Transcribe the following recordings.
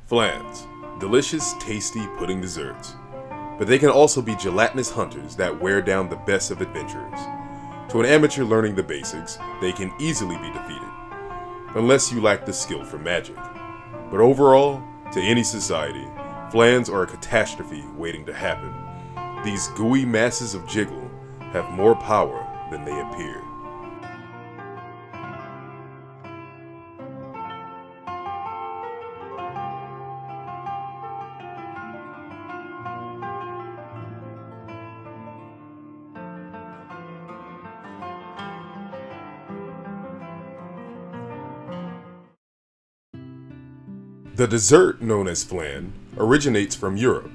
Flans, delicious, tasty pudding desserts. But they can also be gelatinous hunters that wear down the best of adventurers. To an amateur learning the basics, they can easily be defeated, unless you lack the skill for magic. But overall, to any society, flans are a catastrophe waiting to happen. These gooey masses of jiggle have more power than they appear. The dessert known as flan originates from Europe.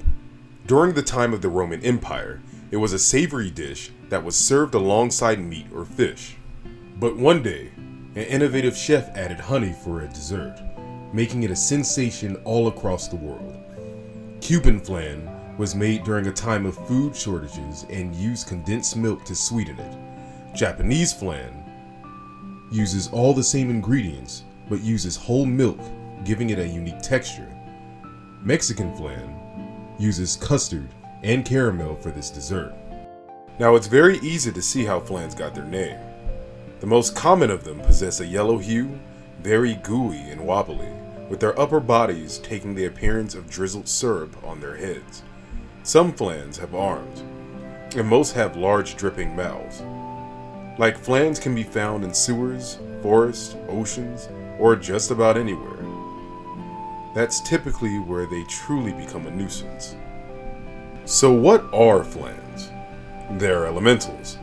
During the time of the Roman Empire, it was a savory dish that was served alongside meat or fish. But one day, an innovative chef added honey for a dessert, making it a sensation all across the world. Cuban flan was made during a time of food shortages and used condensed milk to sweeten it. Japanese flan uses all the same ingredients, but uses whole milk, giving it a unique texture. Mexican flan uses custard and caramel for this dessert. Now it's very easy to see how flans got their name. The most common of them possess a yellow hue, very gooey and wobbly, with their upper bodies taking the appearance of drizzled syrup on their heads. Some flans have arms, and most have large dripping mouths. Like flans can be found in sewers, forests, oceans, or just about anywhere. That's typically where they truly become a nuisance. So what are flans? They're elementals.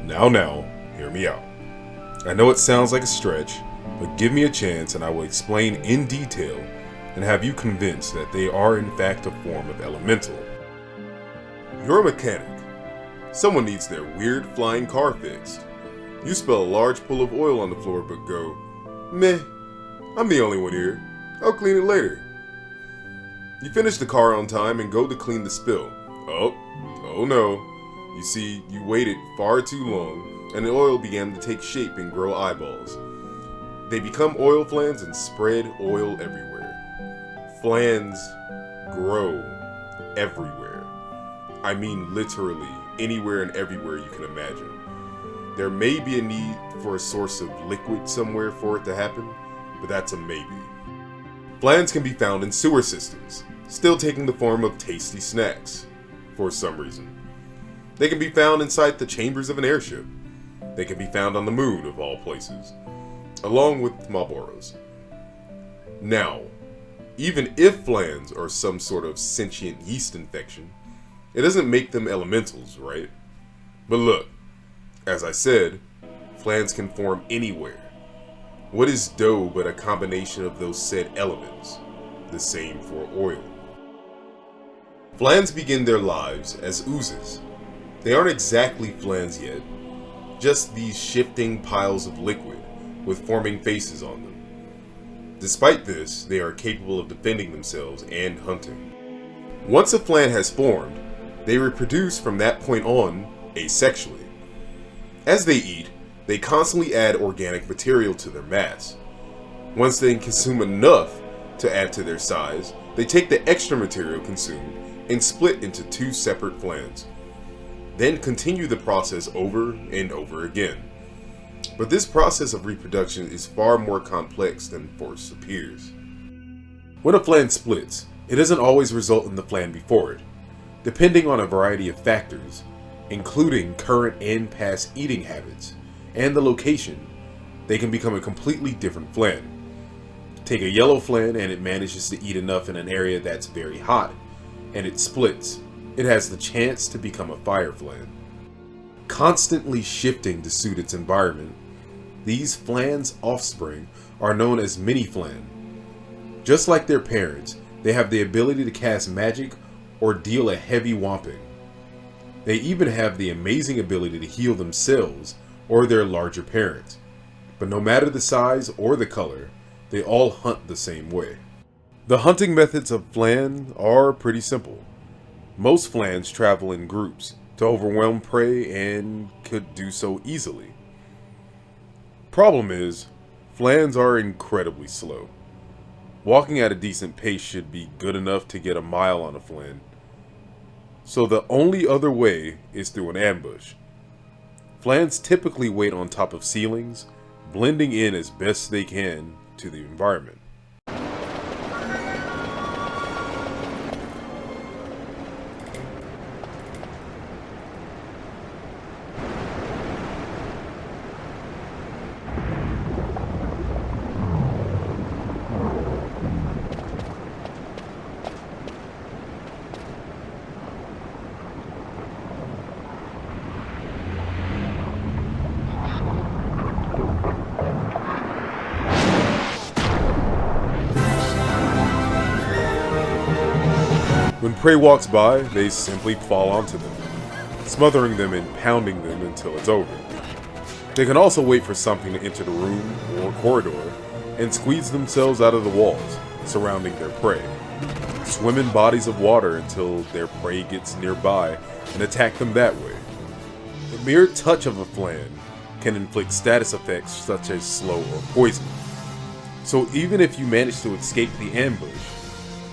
Now, hear me out. I know it sounds like a stretch, but give me a chance and I will explain in detail and have you convinced that they are in fact a form of elemental. You're a mechanic. Someone needs their weird flying car fixed. You spill a large pool of oil on the floor but go, meh, I'm the only one here. I'll clean it later. You finish the car on time and go to clean the spill. Oh no. You see, you waited far too long and the oil began to take shape and grow eyeballs. They become oil flans and spread oil everywhere. Flans grow everywhere. I mean literally anywhere and everywhere you can imagine. There may be a need for a source of liquid somewhere for it to happen, but that's a maybe. Flans can be found in sewer systems, still taking the form of tasty snacks, for some reason. They can be found inside the chambers of an airship. They can be found on the moon, of all places, along with Marlboros. Now, even if flans are some sort of sentient yeast infection, it doesn't make them elementals, right? But look, as I said, flans can form anywhere. What is dough but a combination of those said elements? The same for oil. Flans begin their lives as oozes. They aren't exactly flans yet, just these shifting piles of liquid with forming faces on them. Despite this, they are capable of defending themselves and hunting. Once a flan has formed, they reproduce from that point on asexually. As they eat, they constantly add organic material to their mass. Once they consume enough to add to their size, they take the extra material consumed and split into two separate flans. Then continue the process over and over again. But this process of reproduction is far more complex than first appears. When a flan splits, it doesn't always result in the flan before it. Depending on a variety of factors, including current and past eating habits, and the location, they can become a completely different flan. Take a yellow flan and it manages to eat enough in an area that's very hot, and it splits. It has the chance to become a fire flan. Constantly shifting to suit its environment, these flans' offspring are known as mini flan. Just like their parents, they have the ability to cast magic or deal a heavy whopping. They even have the amazing ability to heal themselves or their larger parents. But no matter the size or the color, they all hunt the same way. The hunting methods of flan are pretty simple. Most flans travel in groups to overwhelm prey and could do so easily. Problem is, flans are incredibly slow. Walking at a decent pace should be good enough to get a mile on a Flan. So the only other way is through an ambush. Flans typically wait on top of ceilings, blending in as best they can to the environment. When prey walks by, they simply fall onto them, smothering them and pounding them until it's over. They can also wait for something to enter the room or corridor and squeeze themselves out of the walls surrounding their prey, swim in bodies of water until their prey gets nearby and attack them that way. The mere touch of a Flan can inflict status effects such as slow or poison. So even if you manage to escape the ambush,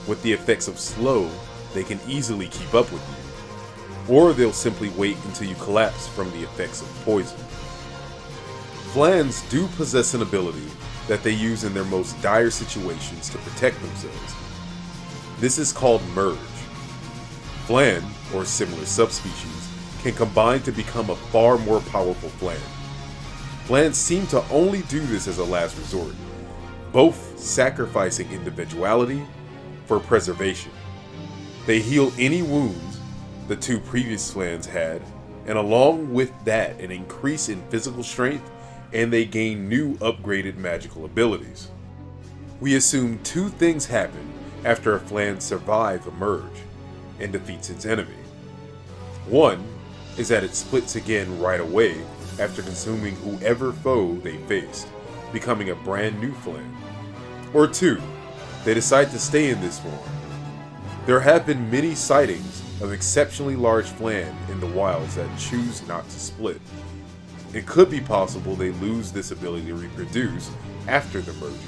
with the effects of slow, they can easily keep up with you, or they'll simply wait until you collapse from the effects of poison. Flans do possess an ability that they use in their most dire situations to protect themselves. This is called merge. Flan, or similar subspecies, can combine to become a far more powerful Flan. Flans seem to only do this as a last resort, both sacrificing individuality for preservation. They heal any wounds the two previous Flans had, and along with that, an increase in physical strength, and they gain new upgraded magical abilities. We assume two things happen after a Flan survives a merge and defeats its enemy. One is that it splits again right away after consuming whoever foe they faced, becoming a brand new Flan. Or two, they decide to stay in this form. There have been many sightings of exceptionally large Flan in the wilds that choose not to split. It could be possible they lose this ability to reproduce after the merging.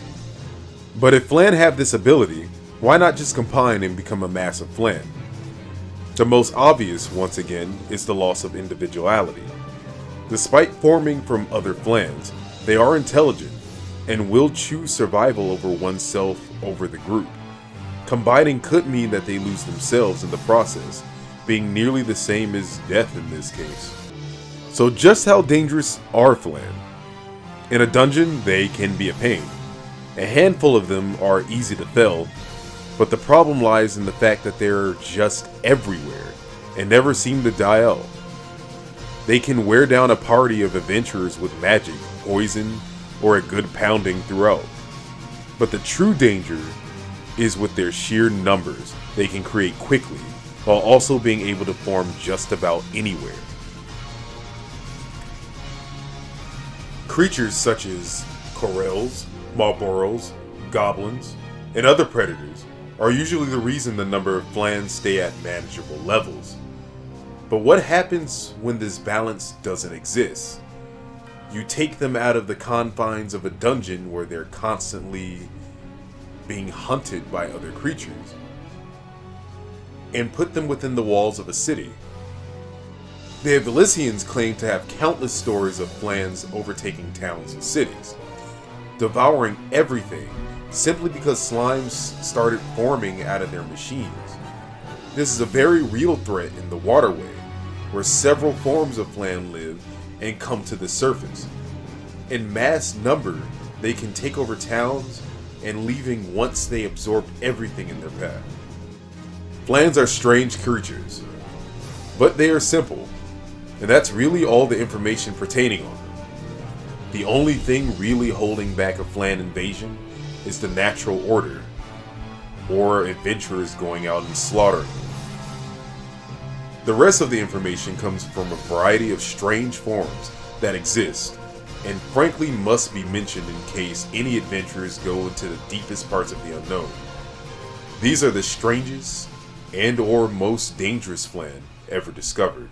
But if Flan have this ability, why not just combine and become a massive Flan? The most obvious, once again, is the loss of individuality. Despite forming from other Flans, they are intelligent and will choose survival over oneself over the group. Combining could mean that they lose themselves in the process, being nearly the same as death in this case. So just how dangerous are Flan? In a dungeon, they can be a pain. A handful of them are easy to fell, but the problem lies in the fact that they're just everywhere and never seem to die out. They can wear down a party of adventurers with magic, poison, or a good pounding throughout. But the true danger is with their sheer numbers they can create quickly, while also being able to form just about anywhere. Creatures such as corels, Marlboros, goblins, and other predators are usually the reason the number of Flans stay at manageable levels. But what happens when this balance doesn't exist? You take them out of the confines of a dungeon where they're constantly being hunted by other creatures, and put them within the walls of a city. The Avalicians claim to have countless stories of Flans overtaking towns and cities, devouring everything simply because slimes started forming out of their machines. This is a very real threat in the waterway, where several forms of Flan live and come to the surface. In mass number, they can take over towns and leaving once they absorb everything in their path. Flans are strange creatures, but they are simple, and that's really all the information pertaining on them. The only thing really holding back a Flan invasion is the natural order, or adventurers going out and slaughtering them. The rest of the information comes from a variety of strange forms that exist, and frankly must be mentioned in case any adventurers go into the deepest parts of the unknown. These are the strangest and or most dangerous Flan ever discovered.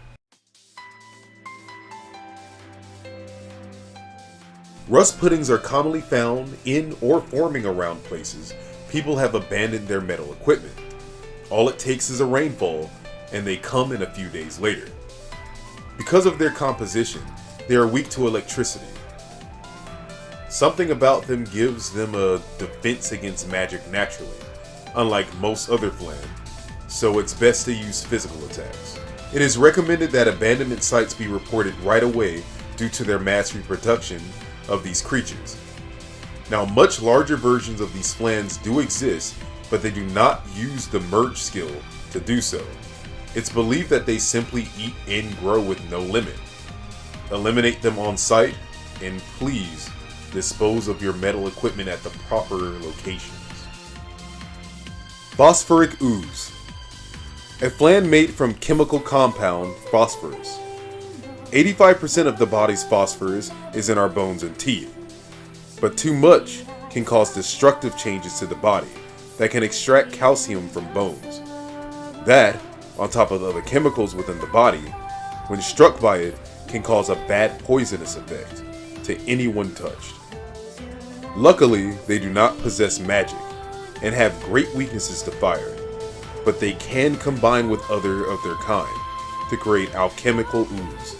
Rust puddings are commonly found in or forming around places people have abandoned their metal equipment. All it takes is a rainfall, and they come in a few days later. Because of their composition, they are weak to electricity. Something about them gives them a defense against magic naturally, unlike most other Flan, so it's best to use physical attacks. It is recommended that abandonment sites be reported right away due to their mass reproduction of these creatures. Now, much larger versions of these Flans do exist, but they do not use the merge skill to do so. It's believed that they simply eat and grow with no limit. Eliminate them on sight, and please dispose of your metal equipment at the proper locations. Phosphoric Ooze. A Flan made from chemical compound phosphorus. 85% of the body's phosphorus is in our bones and teeth, but too much can cause destructive changes to the body that can extract calcium from bones. That, on top of the other chemicals within the body, when struck by it, can cause a bad poisonous effect to anyone touched. Luckily, they do not possess magic and have great weaknesses to fire, but they can combine with other of their kind to create alchemical ooze,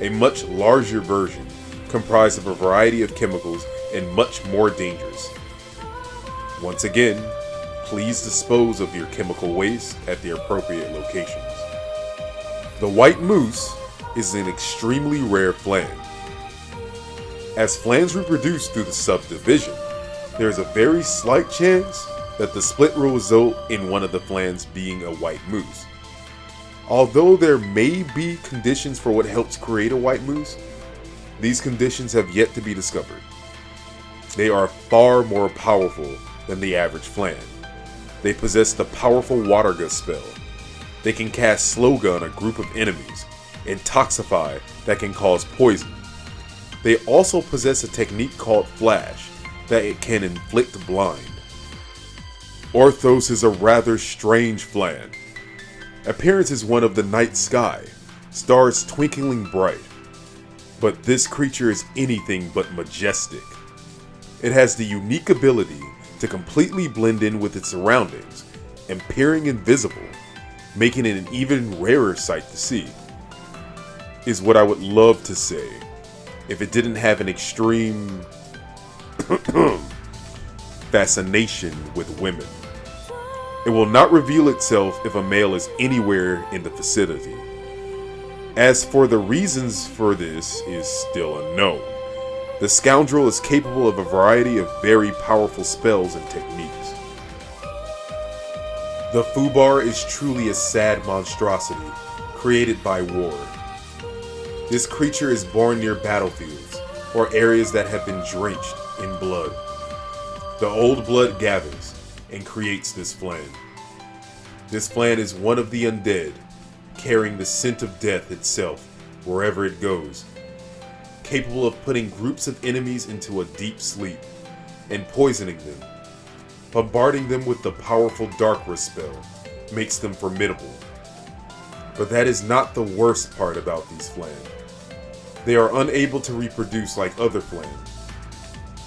a much larger version comprised of a variety of chemicals and much more dangerous. Once again, please dispose of your chemical waste at the appropriate locations. The White Moose is an extremely rare Flan. As Flans reproduce through the subdivision, there is a very slight chance that the split will result in one of the Flans being a White Moose. Although there may be conditions for what helps create a White Moose, these conditions have yet to be discovered. They are far more powerful than the average Flan. They possess the powerful Water Gust spell. They can cast Slow Gun a group of enemies, and Toxify that can cause poison. They also possess a technique called Flash that it can inflict blind. Orthos is a rather strange Flan. Appearance is one of the night sky, stars twinkling bright. But this creature is anything but majestic. It has the unique ability to completely blend in with its surroundings, appearing invisible, making it an even rarer sight to see. Is what I would love to say if it didn't have an extreme fascination with women. It will not reveal itself if a male is anywhere in the vicinity. As for the reasons for this is still unknown. The scoundrel is capable of a variety of very powerful spells and techniques. The Fubar is truly a sad monstrosity, created by war. This creature is born near battlefields, or areas that have been drenched in blood. The old blood gathers, and creates this Flan. This Flan is one of the undead, carrying the scent of death itself wherever it goes. Capable of putting groups of enemies into a deep sleep, and poisoning them. Bombarding them with the powerful Dark spell makes them formidable. But that is not the worst part about these Flan. They are unable to reproduce like other Flan,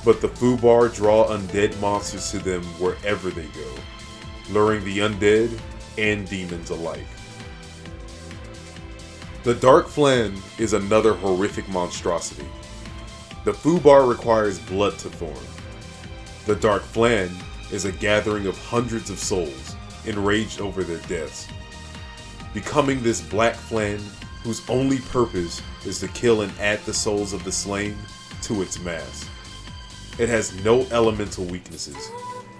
but the Fubar draw undead monsters to them wherever they go, luring the undead and demons alike. The Dark Flan is another horrific monstrosity. The Fubar requires blood to form. The Dark Flan is a gathering of hundreds of souls enraged over their deaths, becoming this black Flan whose only purpose is to kill and add the souls of the slain to its mass. It has no elemental weaknesses,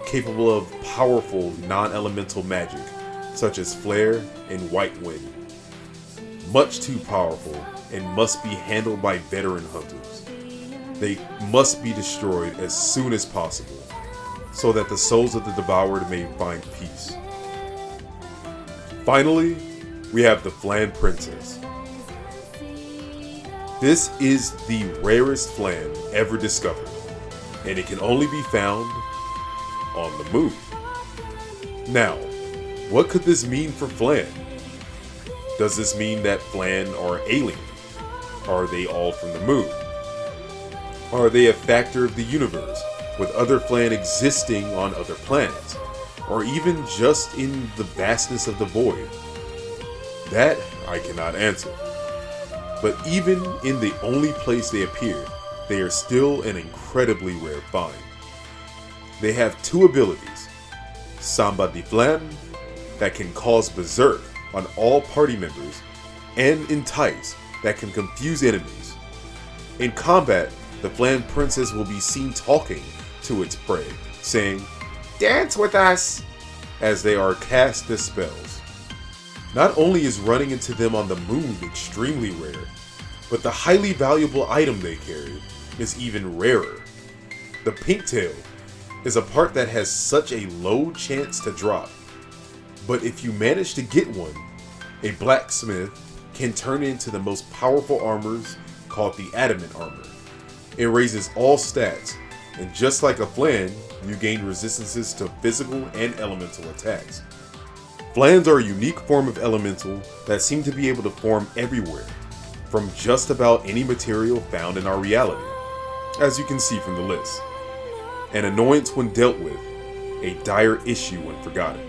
capable of powerful non-elemental magic such as Flare and White Wind. Much too powerful and must be handled by veteran hunters. They must be destroyed as soon as possible so that the souls of the devoured may find peace. Finally, we have the Flan Princess. This is the rarest Flan ever discovered, and it can only be found on the moon. Now, what could this mean for Flan? Does this mean that Flan are alien? Are they all from the moon? Are they a factor of the universe, with other Flan existing on other planets, or even just in the vastness of the void? That I cannot answer. But even in the only place they appear, they are still an incredibly rare find. They have two abilities: Samba de Flan, that can cause berserk on all party members, and Entice, that can confuse enemies. In combat, the Flan princess will be seen talking to its prey, saying, "Dance with us," as they are cast as spells. Not only is running into them on the moon extremely rare, but the highly valuable item they carry is even rarer. The Pinktail is a part that has such a low chance to drop, but if you manage to get one, a blacksmith can turn into the most powerful armors called the Adamant Armor. It raises all stats, and just like a Flan, you gain resistances to physical and elemental attacks. Flans are a unique form of elemental that seem to be able to form everywhere, from just about any material found in our reality, as you can see from the list. An annoyance when dealt with, a dire issue when forgotten.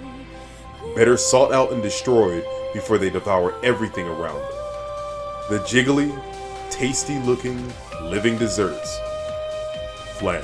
Better sought out and destroyed before they devour everything around them. The jiggly, tasty looking, living desserts. Flan.